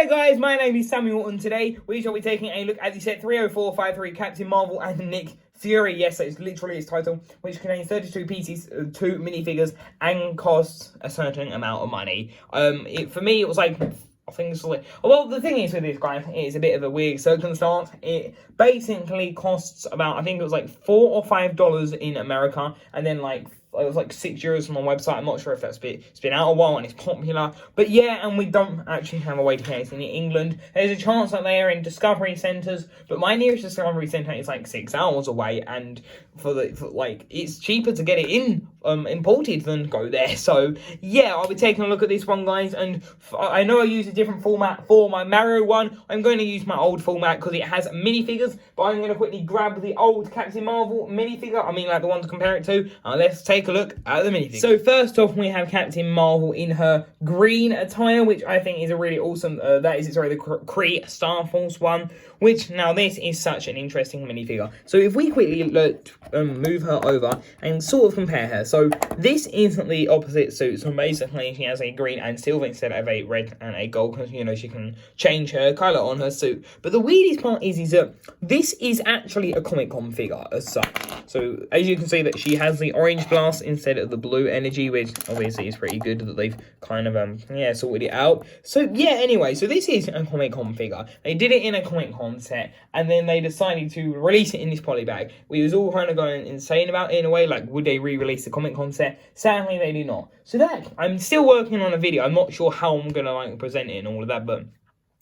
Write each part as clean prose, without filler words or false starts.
Hey guys, my name is Samuel, and today we shall be taking a look at the set 30453 Captain Marvel and Nick Fury. Yes, it's literally its title, which contains 32 pieces, 2 minifigures, and costs a certain amount of money. For me, it was like, I think it's like, well, the thing is with this, guys, it's a bit of a weird circumstance. It basically costs about, I think it was like $4 or $5 in America, and then like it was like €6 on my website. I'm not sure if it's been out a while and it's popular. But yeah, and we don't actually have a way to get it in England. There's a chance that they are in Discovery Centres, but my nearest Discovery Centre is like 6 hours away, and it's cheaper to get it imported than go there. So yeah, I'll be taking a look at this one, guys, and I know I use a different format for my Mario one. I'm going to use my old format because it has minifigures, but I'm going to quickly grab the old Captain Marvel minifigure, I mean like the one to compare it to, and let's take a look at the minifigure. So first off, we have Captain Marvel in her green attire, which I think is a really awesome, the Kree Star Force one, which now this is such an interesting minifigure. So if we quickly move her over and sort of compare her. So this is the opposite suit. So basically she has a green and silver instead of a red and a gold, because you know she can change her colour on her suit. But the weirdest part is that this is actually a Comic-Con figure as such. So as you can see that she has the orange blast instead of the blue energy, which obviously is pretty good that they've kind of sorted it out. So yeah, anyway, so this is a Comic-Con figure. They did it in a Comic-Con set, and then they decided to release it in this polybag. We was all kind of going insane about it in a way, like would they re-release the Comic-Con set? Sadly they did not. So that, I'm still working on a video. I'm not sure how I'm gonna like present it and all of that, but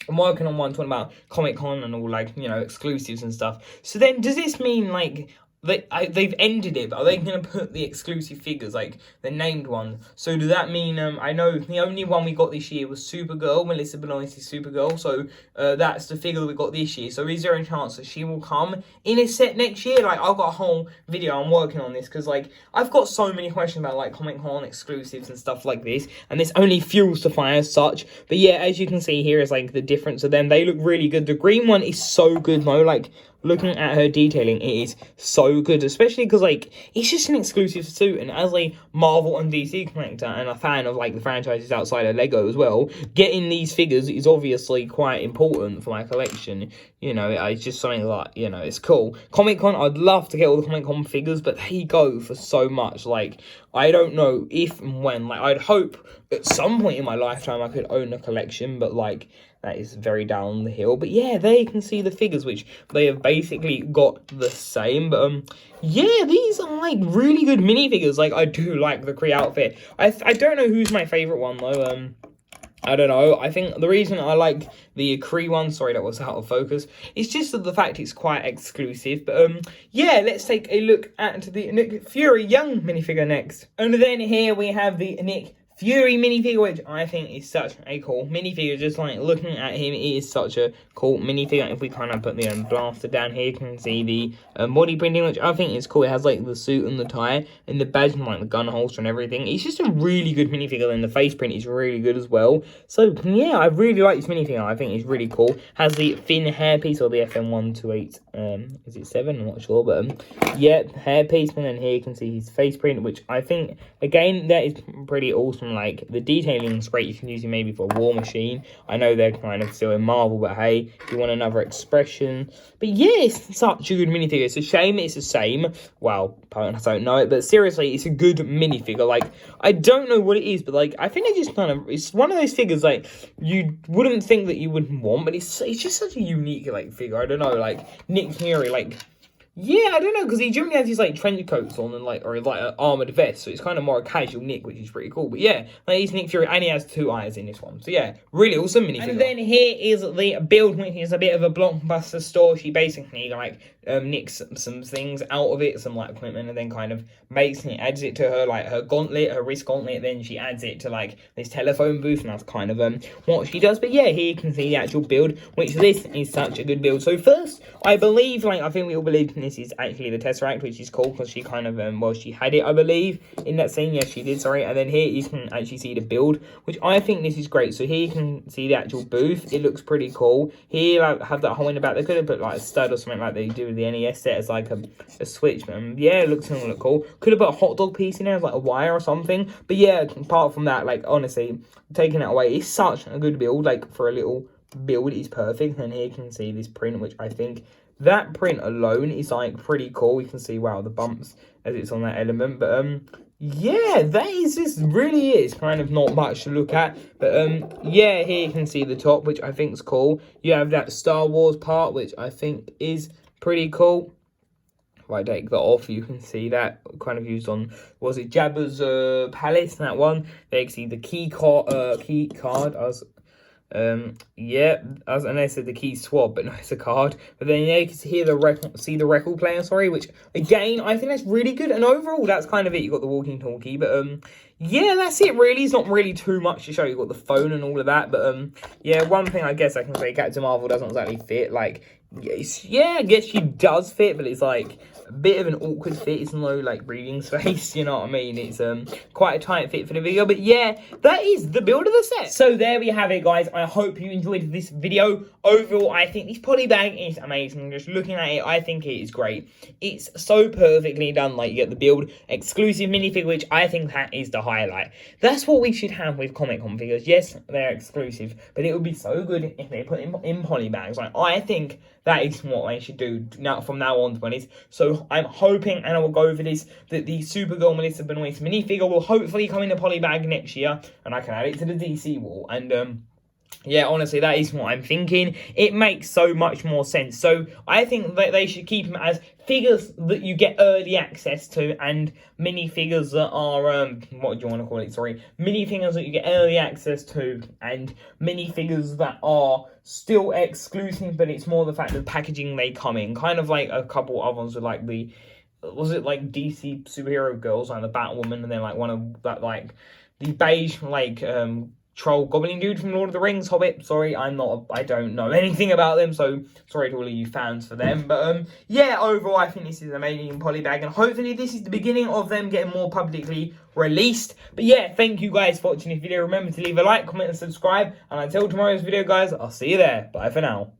I'm working on one talking about Comic-Con and all, like, you know, exclusives and stuff. So then does this mean like they've ended it, but are they going to put the exclusive figures, like the named ones? So does that mean, I know the only one we got this year was Supergirl, Melissa Benoist's Supergirl, so that's the figure that we got this year. So is there a chance that she will come in a set next year? Like, I've got a whole video, I'm working on this, because like, I've got so many questions about like Comic-Con exclusives and stuff like this, and this only fuels the fire as such. But yeah, as you can see here is like the difference of them. They look really good. The green one is so good though, like, looking at her detailing, it is so good, especially because, like, it's just an exclusive suit, and as a Marvel and DC collector and a fan of, like, the franchises outside of Lego as well, getting these figures is obviously quite important for my collection. You know, it's just something that, you know, it's cool. Comic-Con, I'd love to get all the Comic-Con figures, but they go for so much. Like, I don't know if and when. Like, I'd hope at some point in my lifetime I could own a collection, but, like, that is very down the hill. But yeah, there you can see the figures, which they have basically got the same. But yeah, these are like really good minifigures. Like, I do like the Kree outfit. I don't know who's my favourite one though. I don't know. I think the reason I like the Kree one, sorry, that was out of focus, it's just that the fact it's quite exclusive. But yeah, let's take a look at the Nick Fury young minifigure next. And then here we have the Nick Fury minifigure, which I think is such a cool minifigure. Just like looking at him, it is such a cool minifigure. If we kind of put the blaster down here, you can see the body printing, which I think is cool. It has like the suit and the tie and the badge and like the gun holster and everything. It's just a really good minifigure, and the face print is really good as well. So yeah, I really like this minifigure. I think it's really cool. Has the thin hairpiece, or the FM128, is it 7? I'm not sure, but yeah, hairpiece. And then here you can see his face print, which I think again that is pretty awesome. Like, the detailing is great. You can use it maybe for War Machine. I know they're kind of still in Marvel, but hey, if you want another expression. But yeah, it's such a good minifigure. It's a shame it's the same. Well, I don't know it, but seriously, it's a good minifigure. Like, I don't know what it is, but like, I think it just kind of, it's one of those figures like you wouldn't think that you would want, but it's just such a unique like figure. I don't know, like Nick Fury, like, yeah, I don't know, because he generally has these, like, trench coats on and, like, or, like, an armoured vest, so it's kind of more a casual Nick, which is pretty cool. But, yeah, like, he's Nick Fury, and he has 2 eyes in this one. So, yeah, really awesome minifigure. And then here is the build, which is a bit of a blockbuster store. She basically, like, nicks some things out of it, some, like, equipment, and then kind of makes it, adds it to her, like, her gauntlet, her wrist gauntlet, then she adds it to, like, this telephone booth, and that's kind of, what she does. But, yeah, here you can see the actual build, which this is such a good build. So, first, I believe, like, I think we all believe this is actually the Tesseract, which is cool, because she kind of, well, she had it, I believe, in that scene. Yes, she did, sorry. And then here you can actually see the build, which I think this is great. So here you can see the actual booth. It looks pretty cool. Here, like, have that hole in the back. They could have put, like, a stud or something like they do with the NES set as, like, a switch. Yeah, it looks gonna look cool. Could have put a hot dog piece in there as, like, a wire or something. But yeah, apart from that, like, honestly, taking that away, it's such a good build, like, for a little build is perfect. And here you can see this print, which I think that print alone is like pretty cool. We can see, wow, the bumps as it's on that element. But yeah, this really is kind of not much to look at. But yeah, here you can see the top, which I think is cool. You have that Star Wars part, which I think is pretty cool. If I take that off, you can see that kind of used on, was it Jabba's palace, that one. They can see the key card as yeah, as and I said the key swab, but no, it's a card. But then yeah, you can hear the record player, sorry, which again I think that's really good. And overall, that's kind of it. You got the walkie-talkie, but yeah, that's it really. It's not really too much to show. You got the phone and all of that, but yeah, one thing I guess I can say, Captain Marvel doesn't exactly fit. Like, yeah, I guess she does fit, but it's like a bit of an awkward fit. It's no like breathing space, you know what I mean? It's quite a tight fit for the video. But yeah, that is the build of the set. So there we have it, guys. I hope you enjoyed this video. Overall, I think this polybag is amazing. Just looking at it, I think it is great. It's so perfectly done. Like, you get the build exclusive minifigure, which I think that is the highlight. That's what we should have with Comic-Con figures. Yes, they're exclusive, but it would be so good if they put in polybags. Like, I think that is what they should do now from now on, 20s. So I'm hoping, and I will go over this, that the Supergirl Melissa Benoist minifigure will hopefully come in a polybag next year, and I can add it to the DC wall. And yeah, honestly, that is what I'm thinking. It makes so much more sense. So I think that they should keep them as figures that you get early access to, and minifigures that are, what do you want to call it? Sorry, minifigures that you get early access to, and minifigures that are still exclusive, but it's more the fact that packaging they come in. Kind of like a couple of ones with like the, was it like DC superhero girls, like the Batwoman, and then like one of that, like the beige, like, troll goblin dude from Lord of the Rings, Hobbit. Sorry, I don't know anything about them, so sorry to all of you fans for them. But yeah, overall I think this is an amazing polybag, and hopefully this is the beginning of them getting more publicly released. But yeah, thank you guys for watching this video. Remember to leave a like, comment and subscribe, and until tomorrow's video, guys, I'll see you there. Bye for now.